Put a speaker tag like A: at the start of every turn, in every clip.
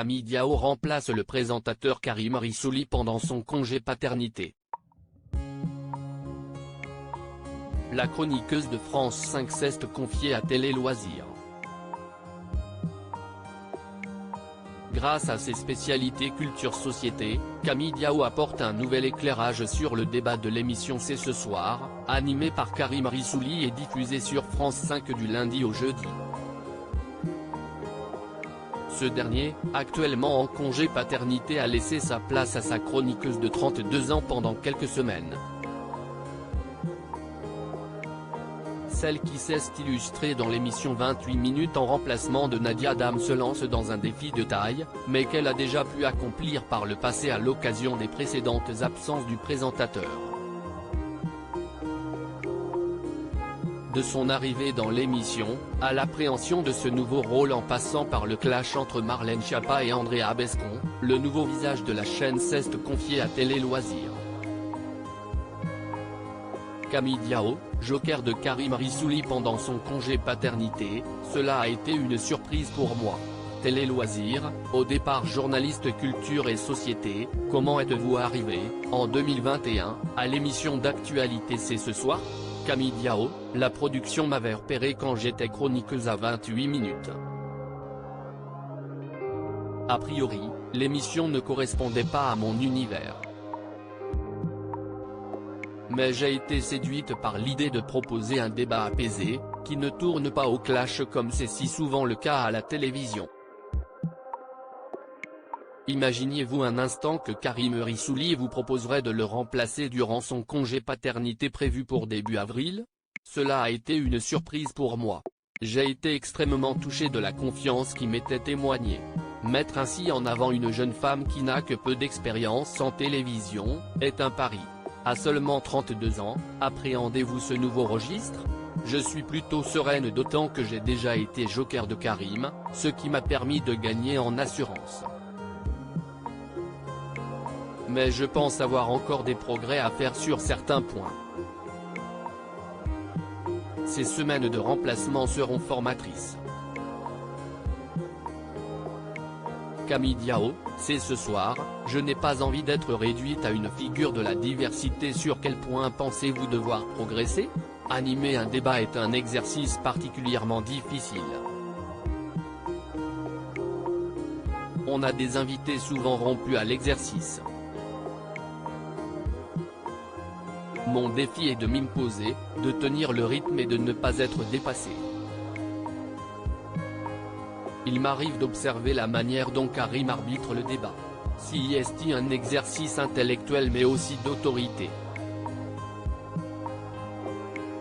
A: Camille Diao remplace le présentateur Karim Rissouli pendant son congé paternité. La chroniqueuse de France 5 s'est confiée à Télé Loisirs. Grâce à ses spécialités culture-société, Camille Diao apporte un nouvel éclairage sur le débat de l'émission C'est ce soir, animé par Karim Rissouli et diffusé sur France 5 du lundi au jeudi. Ce dernier, actuellement en congé paternité, a laissé sa place à sa chroniqueuse de 32 ans pendant quelques semaines. Celle qui s'est illustrée dans l'émission 28 minutes en remplacement de Nadia Dame se lance dans un défi de taille, mais qu'elle a déjà pu accomplir par le passé à l'occasion des précédentes absences du présentateur. De son arrivée dans l'émission, à l'appréhension de ce nouveau rôle en passant par le clash entre Marlène Schiappa et Andrea Bescon, le nouveau visage de la chaîne s'est confié à Télé Loisirs. Camille Diao, joker de Karim Rissouli pendant son congé paternité, cela a été une surprise pour moi. Télé Loisirs, au départ journaliste culture et société, comment êtes-vous arrivé, en 2021, à l'émission d'actualité C'est ce soir? Camille Diao, la production m'avait repéré quand j'étais chroniqueuse à 28 minutes. A priori, l'émission ne correspondait pas à mon univers. Mais j'ai été séduite par l'idée de proposer un débat apaisé, qui ne tourne pas au clash comme c'est si souvent le cas à la télévision. Imaginiez-vous un instant que Karim Rissouli vous proposerait de le remplacer durant son congé paternité prévu pour début avril? Cela a été une surprise pour moi. J'ai été extrêmement touché de la confiance qui m'était témoignée. Mettre ainsi en avant une jeune femme qui n'a que peu d'expérience en télévision, est un pari. À seulement 32 ans, appréhendez-vous ce nouveau registre? Je suis plutôt sereine d'autant que j'ai déjà été joker de Karim, ce qui m'a permis de gagner en assurance. Mais je pense avoir encore des progrès à faire sur certains points. Ces semaines de remplacement seront formatrices. Camille Diao, c'est ce soir, je n'ai pas envie d'être réduite à une figure de la diversité. Sur quel point pensez-vous devoir progresser? Animer un débat est un exercice particulièrement difficile. On a des invités souvent rompus à l'exercice. Mon défi est de m'imposer, de tenir le rythme et de ne pas être dépassé. Il m'arrive d'observer la manière dont Karim arbitre le débat. Si est un exercice intellectuel mais aussi d'autorité.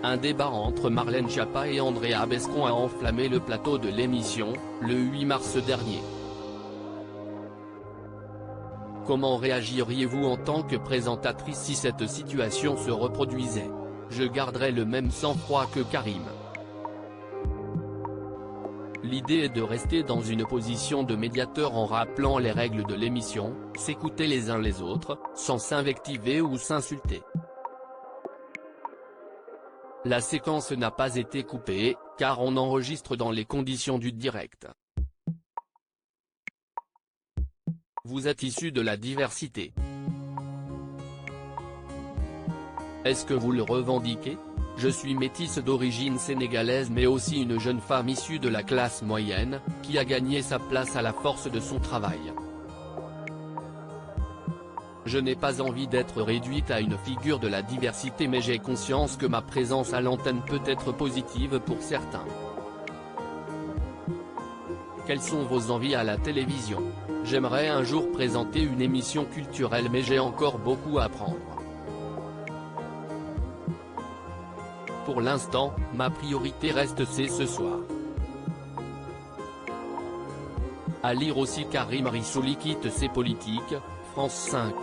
A: Un débat entre Marlène Schiappa et Andrea Bescon a enflammé le plateau de l'émission, le 8 mars dernier. Comment réagiriez-vous en tant que présentatrice si cette situation se reproduisait? Je garderais le même sang-froid que Karim. L'idée est de rester dans une position de médiateur en rappelant les règles de l'émission, s'écouter les uns les autres, sans s'invectiver ou s'insulter. La séquence n'a pas été coupée, car on enregistre dans les conditions du direct. Vous êtes issu de la diversité. Est-ce que vous le revendiquez? Je suis métisse d'origine sénégalaise mais aussi une jeune femme issue de la classe moyenne, qui a gagné sa place à la force de son travail. Je n'ai pas envie d'être réduite à une figure de la diversité mais j'ai conscience que ma présence à l'antenne peut être positive pour certains. Quelles sont vos envies à la télévision? J'aimerais un jour présenter une émission culturelle mais j'ai encore beaucoup à apprendre. Pour l'instant, ma priorité reste C'est ce soir. À lire aussi Karim Rissouli quitte ses politiques, France 5.